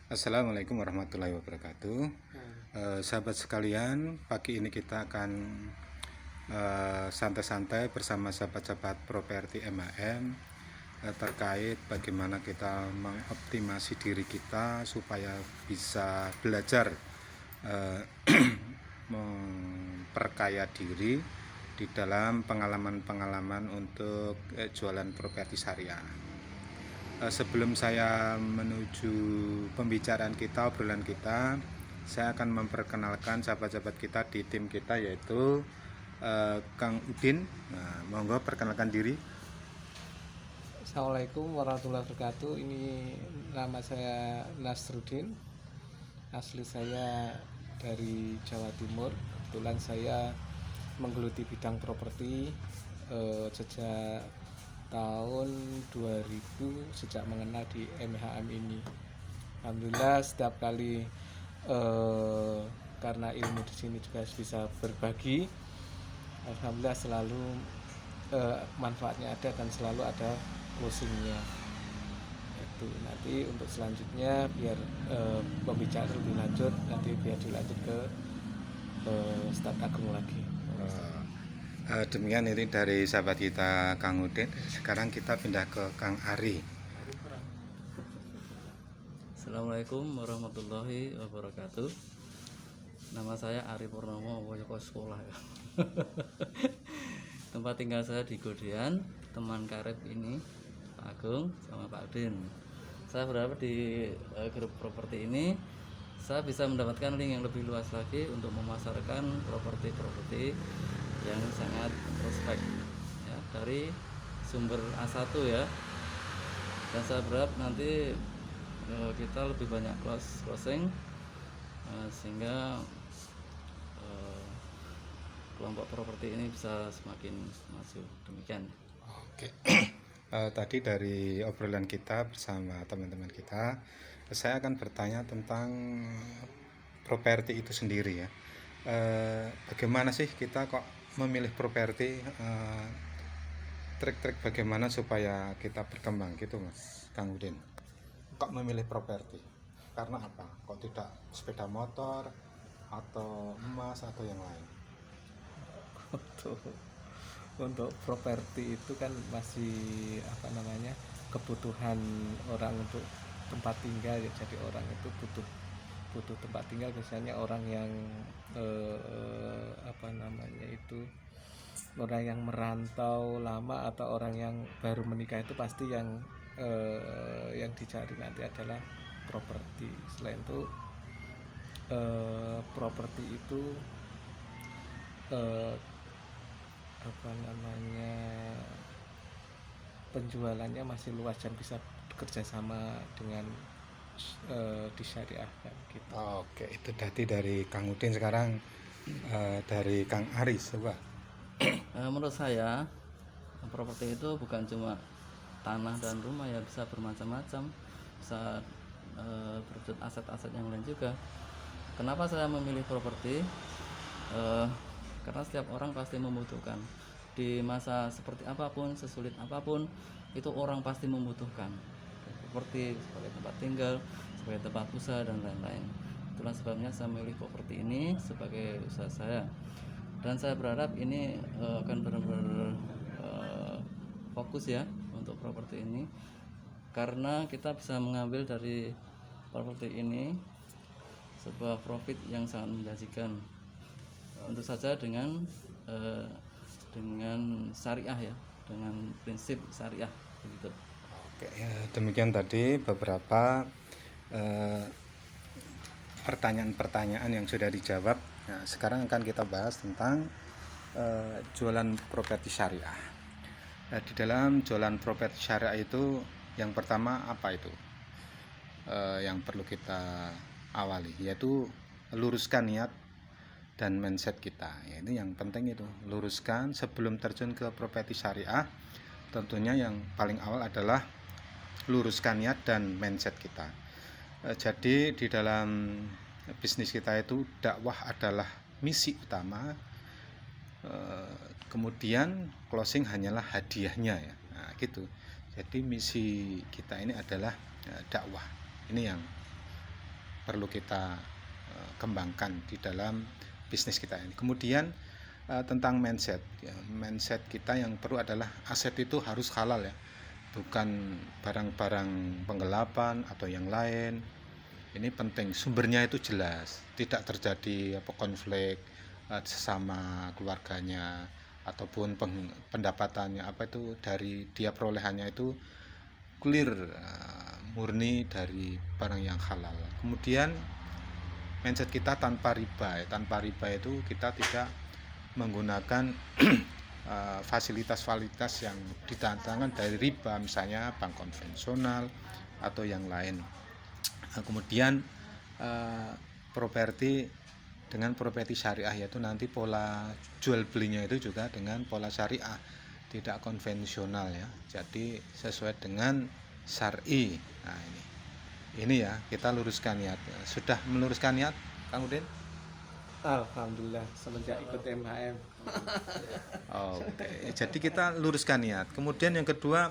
Assalamualaikum warahmatullahi wabarakatuh. Sahabat sekalian, pagi ini kita akan santai-santai bersama sahabat-sahabat properti MHM terkait bagaimana kita mengoptimasi diri kita supaya bisa belajar memperkaya diri di dalam pengalaman-pengalaman untuk jualan properti syariah. Sebelum saya menuju pembicaraan kita, obrolan kita, saya akan memperkenalkan sahabat-sahabat kita di tim kita, yaitu Kang Udin. Nah, monggo perkenalkan diri. Assalamualaikum warahmatullahi wabarakatuh. Ini nama saya Nasruddin. Asli saya dari Jawa Timur. Kebetulan saya menggeluti bidang properti sejak tahun 2000, sejak mengenal di MHM ini. Alhamdulillah setiap kali karena ilmu di sini juga bisa berbagi. Alhamdulillah selalu manfaatnya ada dan selalu ada closingnya. Itu nanti untuk selanjutnya biar pembicaraan lebih lanjut, nanti biar dilanjut ke Ustadz Agung lagi. Demikian ini dari sahabat kita Kang Udin. Sekarang kita pindah ke Kang Ari. Assalamualaikum warahmatullahi wabarakatuh. Nama saya Ari Purnomo, Woyoko Sekolah ya. Tempat tinggal saya di Godean. Teman karib ini Pak Agung sama Pak Udin. Saya berharap di grup properti ini saya bisa mendapatkan link yang lebih luas lagi untuk memasarkan properti-properti yang sangat prospek ya, dari sumber A1 ya. Dan saya berharap nanti kita lebih banyak closing sehingga kelompok properti ini bisa semakin maju. Demikian. Oke. Tadi dari obrolan kita bersama teman-teman kita, saya akan bertanya tentang properti itu sendiri ya. Bagaimana sih kita kok memilih properti? Trik-trik bagaimana supaya kita berkembang gitu, Mas Kang Udin? Kok memilih properti? Karena apa? Kok tidak sepeda motor atau emas atau yang lain? Untuk properti itu kan masih kebutuhan orang untuk tempat tinggal ya. Jadi orang itu butuh tempat tinggal. Biasanya orang yang orang yang merantau lama atau orang yang baru menikah itu pasti yang dicari nanti adalah properti. Selain itu properti itu penjualannya masih luas dan bisa bekerja sama dengan disyariahkan gitu. Oke, itu tadi dari Kang Udin. Sekarang dari Kang Aris, coba. Menurut saya properti itu bukan cuma tanah dan rumah ya, bisa bermacam-macam, bisa berwujud aset-aset yang lain juga. Kenapa saya memilih properti? Karena setiap orang pasti membutuhkan di masa seperti apapun, sesulit apapun, itu orang pasti membutuhkan properti sebagai tempat tinggal, sebagai tempat usaha dan lain-lain. Itulah sebabnya saya memilih properti ini sebagai usaha saya, dan saya berharap ini akan benar-benar fokus ya untuk properti ini, karena kita bisa mengambil dari properti ini sebuah profit yang sangat menjanjikan, untuk saja dengan syariah ya, dengan prinsip syariah begitu. Oke, ya, demikian tadi beberapa pertanyaan-pertanyaan yang sudah dijawab. Nah, sekarang akan kita bahas tentang jualan properti syariah. Di dalam jualan properti syariah itu, yang pertama apa itu? Yang perlu kita awali, yaitu luruskan niat dan mindset kita. Ya, itu yang penting, itu luruskan sebelum terjun ke properti syariah. Tentunya yang paling awal adalah luruskan niat dan mindset kita. Jadi di dalam bisnis kita itu dakwah adalah misi utama, kemudian closing hanyalah hadiahnya ya. Nah, gitu. Jadi misi kita ini adalah dakwah. Ini yang perlu kita kembangkan di dalam bisnis kita ini. Kemudian tentang mindset ya, mindset kita yang perlu adalah aset itu harus halal ya, bukan barang-barang penggelapan atau yang lain. Ini penting, sumbernya itu jelas, tidak terjadi konflik sesama keluarganya ataupun pendapatannya itu dari dia perolehannya itu clear, murni dari barang yang halal. Kemudian mindset kita tanpa riba. Tanpa riba itu kita tidak menggunakan fasilitas-fasilitas yang didatangkan dari riba, misalnya bank konvensional atau yang lain. Kemudian properti dengan properti syariah, yaitu nanti pola jual belinya itu juga dengan pola syariah, tidak konvensional ya, jadi sesuai dengan syar'i. Nah ini ya, kita luruskan niat. Sudah meluruskan niat Kang Udin? Alhamdulillah semenjak ikut MHM. Oke, jadi kita luruskan niat. Kemudian yang kedua,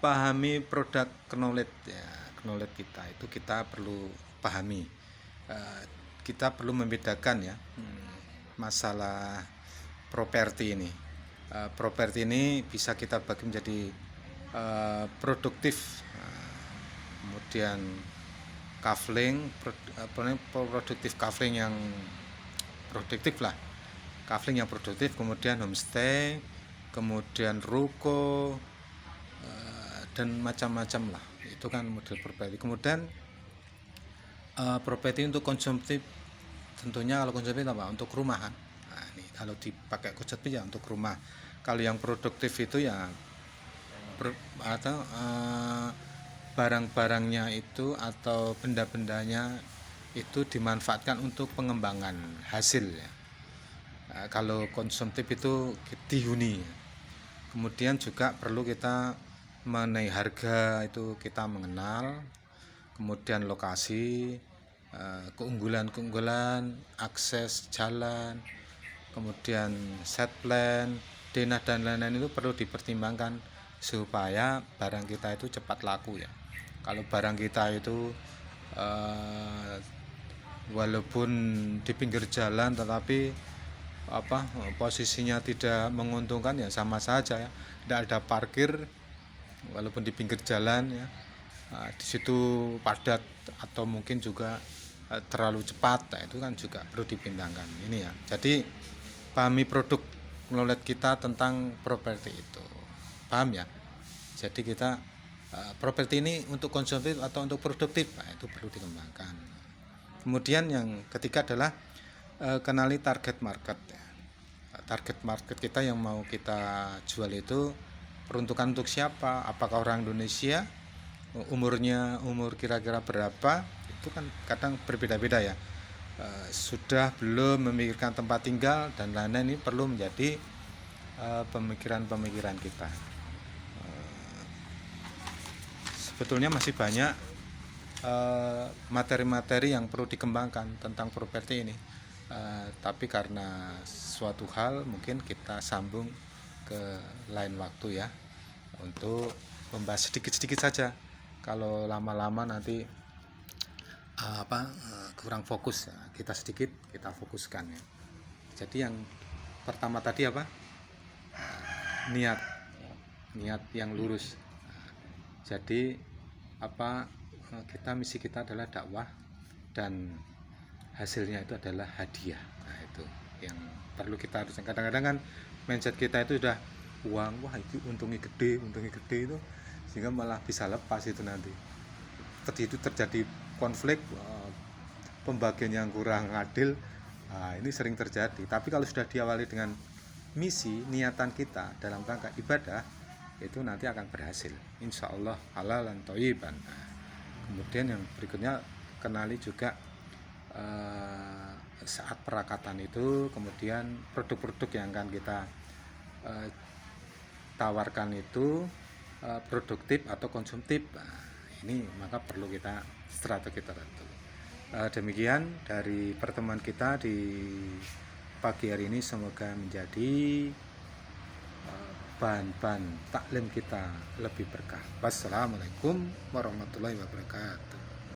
pahami produk knowledge ya. Knowledge kita itu kita perlu pahami. Kita perlu membedakan ya masalah properti ini. Properti ini bisa kita bagi menjadi produktif, kemudian kafling, produktif kafling yang produktif lah, kafling yang produktif, kemudian homestay, kemudian ruko, dan macam-macam lah. Itu kan model properti. Kemudian properti untuk konsumtif, tentunya kalau konsumtif apa? Untuk rumahan. Nah, ini kalau dipakai konsumtif ya untuk rumah. Kalau yang produktif itu ya atau barang-barangnya itu atau benda-bendanya itu dimanfaatkan untuk pengembangan hasil ya. Kalau konsumtif itu dihuni. Kemudian juga perlu kita mengenai harga, itu kita mengenal, kemudian lokasi, keunggulan-keunggulan, akses jalan, kemudian set plan, denah dan lain-lain itu perlu dipertimbangkan supaya barang kita itu cepat laku ya. Kalau barang kita itu walaupun di pinggir jalan tetapi posisinya tidak menguntungkan ya sama saja ya, tidak ada parkir walaupun di pinggir jalan ya, di situ padat atau mungkin juga terlalu cepat, nah itu kan juga perlu dipindahkan ini ya. Jadi pahami produk knowledge kita tentang properti itu, paham ya. Jadi kita properti ini untuk konsumtif atau untuk produktif, nah itu perlu dikembangkan. Kemudian yang ketiga adalah kenali target market ya. Target market kita yang mau kita jual itu peruntukan untuk siapa, apakah orang Indonesia, umur kira-kira berapa, itu kan kadang berbeda-beda ya. Sudah belum memikirkan tempat tinggal dan lain-lain, ini perlu menjadi pemikiran-pemikiran kita. Sebetulnya masih banyak materi-materi yang perlu dikembangkan tentang properti ini, tapi karena suatu hal mungkin kita sambung ke lain waktu ya, untuk membahas sedikit-sedikit saja. Kalau lama-lama nanti kurang fokus ya, kita sedikit kita fokuskan ya. Jadi yang pertama tadi apa? Niat yang lurus. Jadi misi kita adalah dakwah dan hasilnya itu adalah hadiah. Nah itu yang perlu kita haruskan. Kadang-kadang kan mindset kita itu udah uang, wah itu untungnya gede itu, sehingga malah bisa lepas itu nanti. Itu terjadi konflik, pembagian yang kurang adil. Nah, ini sering terjadi. Tapi kalau sudah diawali dengan misi, niatan kita dalam rangka ibadah, itu nanti akan berhasil. Insya Allah halalan thayyiban. Nah, kemudian yang berikutnya, kenali juga saat perakatan itu, kemudian produk-produk yang akan kita tawarkan itu produktif atau konsumtif. Nah, ini maka perlu kita strategi tertentu. Demikian dari pertemuan kita di pagi hari ini, semoga menjadi bahan-bahan taklim kita lebih berkah. Wassalamualaikum warahmatullahi wabarakatuh.